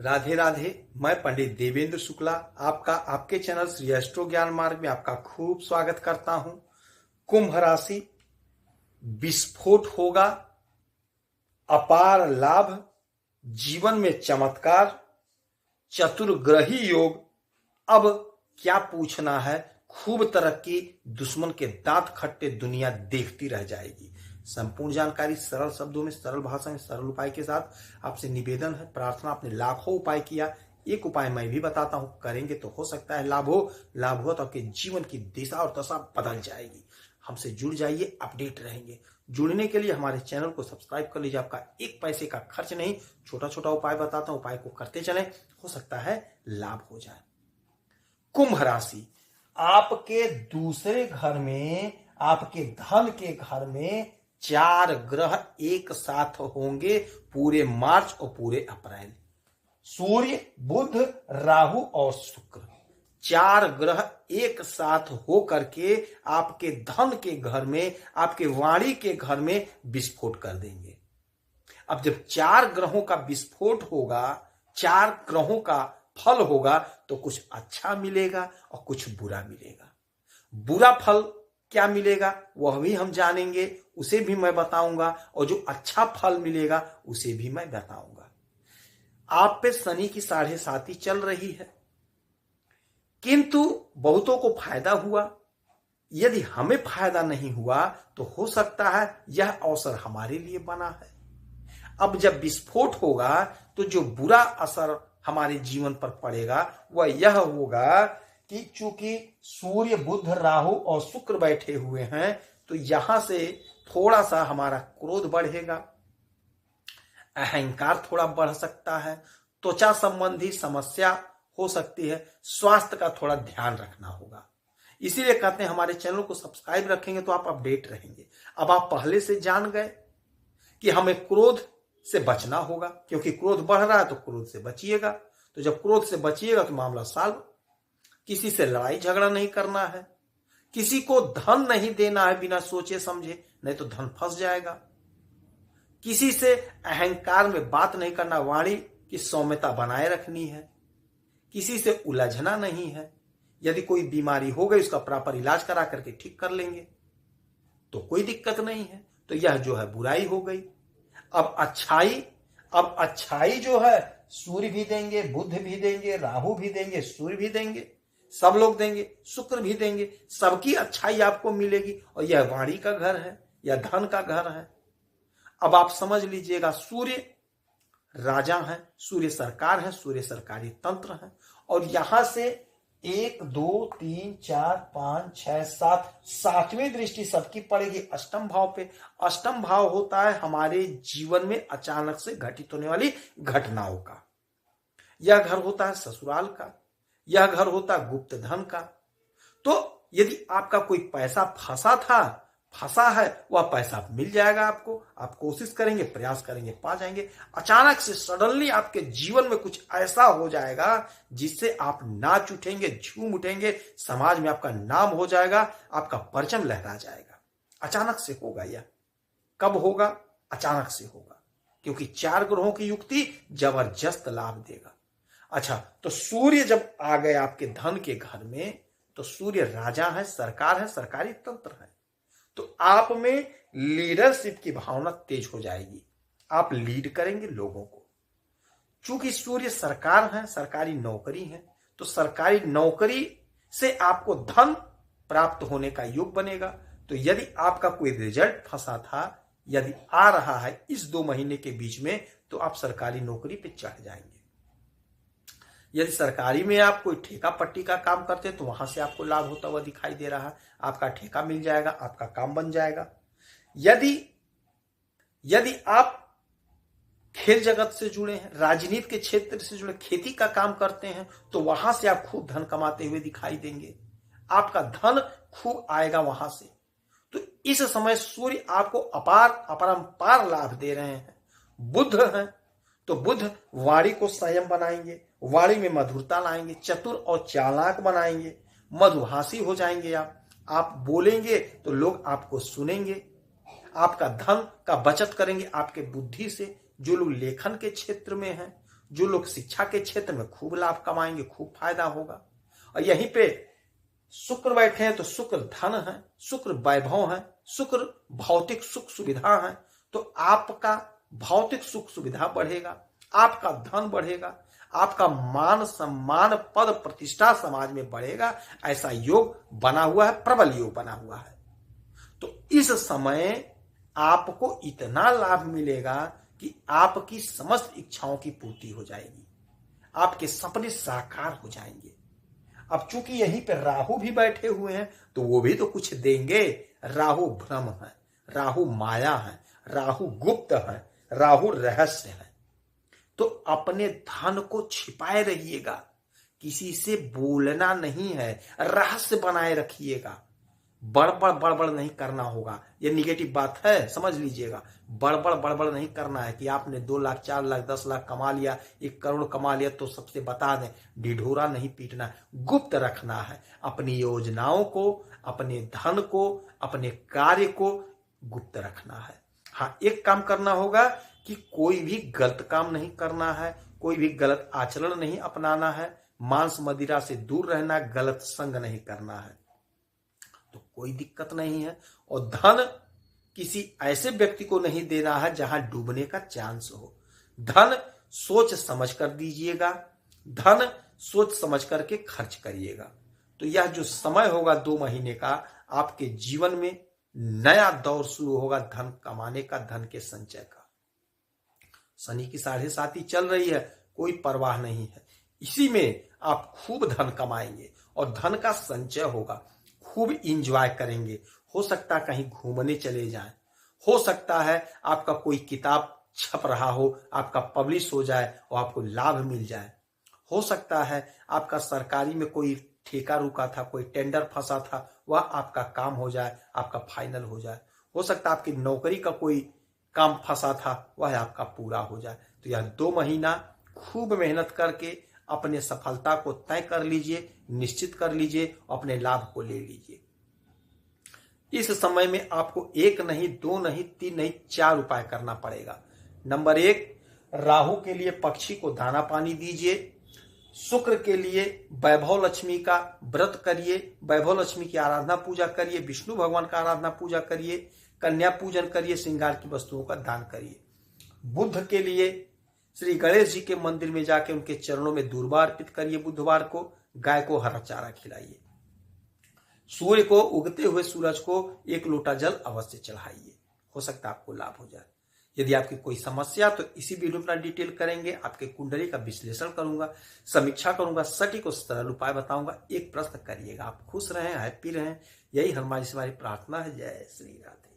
राधे राधे। मैं पंडित देवेंद्र शुक्ला आपका आपके चैनल श्री एस्ट्रो ज्ञान मार्ग में आपका खूब स्वागत करता हूं। कुंभ राशि, विस्फोट होगा, अपार लाभ, जीवन में चमत्कार, चतुर्ग्रही योग। अब क्या पूछना है, खूब तरक्की, दुश्मन के दांत खट्टे दुनिया देखती रह जाएगी। संपूर्ण जानकारी सरल शब्दों में, सरल भाषा में, सरल उपाय के साथ आपसे निवेदन है, प्रार्थना। आपने लाखों उपाय किया, एक उपाय मैं भी बताता हूं, करेंगे तो हो सकता है लाभ हो तो आपके जीवन की दिशा और दशा बदल जाएगी। हमसे जुड़ जाइए, अपडेट रहेंगे। जुड़ने के लिए हमारे चैनल को सब्सक्राइब कर लीजिए, आपका एक पैसे का खर्च नहीं। छोटा छोटा उपाय बताता हूं, उपाय को करते चलें, हो सकता है लाभ हो जाए। कुंभ राशि, आपके दूसरे घर में, आपके धन के घर में 4 ग्रह एक साथ होंगे पूरे मार्च और पूरे अप्रैल। सूर्य, बुध, राहु और शुक्र, 4 ग्रह एक साथ हो करके आपके धन के घर में, आपके वाणी के घर में विस्फोट कर देंगे। अब जब 4 ग्रहों का विस्फोट होगा, 4 ग्रहों का फल होगा, तो कुछ अच्छा मिलेगा और कुछ बुरा मिलेगा। बुरा फल क्या मिलेगा वह भी हम जानेंगे, उसे भी मैं बताऊंगा, और जो अच्छा फल मिलेगा उसे भी मैं बताऊंगा। आप पे शनि की 7.5 चल रही है, किंतु बहुतों को फायदा हुआ। यदि हमें फायदा नहीं हुआ तो हो सकता है यह अवसर हमारे लिए बना है। अब जब विस्फोट होगा तो जो बुरा असर हमारे जीवन पर पड़ेगा वह यह होगा कि चूंकि सूर्य, बुध, राहु और शुक्र बैठे हुए हैं, तो यहां से थोड़ा सा हमारा क्रोध बढ़ेगा, अहंकार थोड़ा बढ़ सकता है, त्वचा संबंधी समस्या हो सकती है, स्वास्थ्य का थोड़ा ध्यान रखना होगा। इसीलिए कहते हैं हमारे चैनल को सब्सक्राइब रखेंगे तो आप अपडेट रहेंगे। अब आप पहले से जान गए कि हमें क्रोध से बचना होगा, क्योंकि क्रोध बढ़ रहा है तो क्रोध से बचिएगा। तो जब क्रोध से बचिएगा तो मामला सॉल्व। किसी से लड़ाई झगड़ा नहीं करना है, किसी को धन नहीं देना है बिना सोचे समझे, नहीं तो धन फंस जाएगा। किसी से अहंकार में बात नहीं करना, वाणी की सौम्यता बनाए रखनी है। किसी से उलझना नहीं है। यदि कोई बीमारी हो गई उसका प्रॉपर इलाज करा करके ठीक कर लेंगे तो कोई दिक्कत नहीं है। तो यह जो है बुराई हो गई। अब अच्छाई जो है सूर्य भी देंगे, बुध भी देंगे, राहु भी देंगे, सूर्य भी देंगे, सब लोग देंगे, शुक्र भी देंगे, सबकी अच्छाई आपको मिलेगी। और यह वाणी का घर है, यह धन का घर है। अब आप समझ लीजिएगा, सूर्य राजा है, सूर्य सरकार है, सूर्य सरकारी तंत्र है। और यहां से 1 2 3 4 5 6 7 7वीं दृष्टि सबकी पड़ेगी अष्टम भाव पे। अष्टम भाव होता है हमारे जीवन में अचानक से घटित होने वाली घटनाओं का। यह घर होता है ससुराल का, यह घर होता है गुप्त धन का। तो यदि आपका कोई पैसा फंसा है, वह पैसा मिल जाएगा आपको। आप कोशिश करेंगे, प्रयास करेंगे, पा जाएंगे। अचानक से सडनली आपके जीवन में कुछ ऐसा हो जाएगा जिससे आप नाच उठेंगे, झूम उठेंगे, समाज में आपका नाम हो जाएगा, आपका परचम लहरा जाएगा। अचानक से होगा। यह कब होगा? अचानक से होगा, क्योंकि 4 ग्रहों की युक्ति जबरदस्त लाभ देगा। अच्छा, तो सूर्य जब आ गए आपके धन के घर में, तो सूर्य राजा है, सरकार है, सरकारी तंत्र है। तो आप में लीडरशिप की भावना तेज हो जाएगी। आप लीड करेंगे लोगों को। चूंकि सूर्य सरकार है, सरकारी नौकरी है, तो सरकारी नौकरी से आपको धन प्राप्त होने का योग बनेगा। तो यदि आपका कोई रिजल्ट फंसा था, यदि आ रहा है इस 2 महीने के बीच में, तो आप सरकारी नौकरी पे चढ़ जाएंगे। यदि सरकारी में आप कोई ठेका पट्टी का काम करते हैं तो वहां से आपको लाभ होता हुआ दिखाई दे रहा है, आपका ठेका मिल जाएगा, आपका काम बन जाएगा। यदि आप खेल जगत से जुड़े हैं, राजनीति के क्षेत्र से जुड़े, खेती का काम करते हैं, तो वहां से आप खूब धन कमाते हुए दिखाई देंगे। आपका धन खूब आएगा वहां से। तो इस समय सूर्य आपको अपरंपार लाभ दे रहे हैं। बुध हैं, तो बुध वाणी को संयम बनाएंगे, वाणी में मधुरता लाएंगे, चतुर और चालाक बनाएंगे, मधुभाषी हो जाएंगे। आप बोलेंगे तो लोग आपको सुनेंगे। आपका धन का बचत करेंगे आपके बुद्धि से। जो लोग लेखन के क्षेत्र में हैं, जो लोग शिक्षा के क्षेत्र में खूब लाभ कमाएंगे, खूब फायदा होगा। और यहीं पे शुक्र बैठे हैं तो शुक्र धन है, शुक्र वैभव है, शुक्र भौतिक सुख सुविधा है। तो आपका भौतिक सुख सुविधा बढ़ेगा, आपका धन बढ़ेगा, आपका मान सम्मान पद प्रतिष्ठा समाज में बढ़ेगा। ऐसा योग बना हुआ है, प्रबल योग बना हुआ है। तो इस समय आपको इतना लाभ मिलेगा कि आपकी समस्त इच्छाओं की पूर्ति हो जाएगी, आपके सपने साकार हो जाएंगे। अब चूंकि यहीं पर राहु भी बैठे हुए हैं तो वो भी तो कुछ देंगे। राहु भ्रम है, राहु माया है, राहु गुप्त है, राहु रहस्य है। तो अपने धन को छिपाए रहिएगा, किसी से बोलना नहीं है, रहस्य बनाए रखिएगा। बड़बड़ नहीं करना होगा, ये निगेटिव बात है, समझ लीजिएगा। बड़बड़ नहीं करना है कि आपने 2 लाख 4 लाख 10 लाख कमा लिया, 1 करोड़ कमा लिया तो सबसे बता दें। ढिढोरा नहीं पीटना है, गुप्त रखना है। अपनी योजनाओं को, अपने धन को, अपने कार्य को गुप्त रखना है। हाँ, एक काम करना होगा कि कोई भी गलत काम नहीं करना है, कोई भी गलत आचरण नहीं अपनाना है, मांस मदिरा से दूर रहना, गलत संग नहीं करना है, तो कोई दिक्कत नहीं है। और धन किसी ऐसे व्यक्ति को नहीं देना है जहां डूबने का चांस हो। धन सोच समझ कर दीजिएगा, धन सोच समझ करके खर्च करिएगा। तो यह जो समय होगा 2 महीने का, आपके जीवन में नया दौर शुरू होगा धन कमाने का, धन के संचय का। शनि की 7.5 चल रही है, कोई परवाह नहीं है। इसी में आप खूब धन कमाएंगे और धन का संचय होगा, खूब इंजॉय करेंगे। हो सकता है कहीं घूमने चले जाएं, हो सकता है आपका कोई किताब छप रहा हो, आपका पब्लिश हो जाए और आपको लाभ मिल जाए। हो सकता है आपका सरकारी में कोई ठेका रुका था, कोई टेंडर फंसा था, वह आपका काम हो जाए, आपका फाइनल हो जाए। हो सकता है आपकी नौकरी का कोई काम फंसा था, वह आपका पूरा हो जाए। तो यह 2 महीना खूब मेहनत करके अपने सफलता को तय कर लीजिए, निश्चित कर लीजिए, अपने लाभ को ले लीजिए। इस समय में आपको 1 नहीं, 2 नहीं, 3 नहीं, 4 उपाय करना पड़ेगा। नंबर 1, राहु के लिए पक्षी को दाना पानी दीजिए। शुक्र के लिए वैभव लक्ष्मी का व्रत करिए, वैभव लक्ष्मी की आराधना पूजा करिए, विष्णु भगवान का आराधना पूजा करिए, कन्या पूजन करिए, श्रृंगार की वस्तुओं का दान करिए। बुध के लिए श्री गणेश जी के मंदिर में जाके उनके चरणों में दूर्वा अर्पित करिए। बुधवार को गाय को हरा चारा खिलाइए। सूर्य को, उगते हुए सूरज को 1 लोटा जल अवश्य चढ़ाइए। हो सकता है आपको लाभ हो जाए। यदि आपकी कोई समस्या तो इसी वीडियो में डिटेल करेंगे, आपके कुंडली का विश्लेषण करूंगा, समीक्षा करूंगा, सटीक और सरल उपाय बताऊंगा। एक प्रश्न करिएगा। आप खुश रहें, हैप्पी रहें, यही हमारी प्रार्थना है। जय श्री राधे।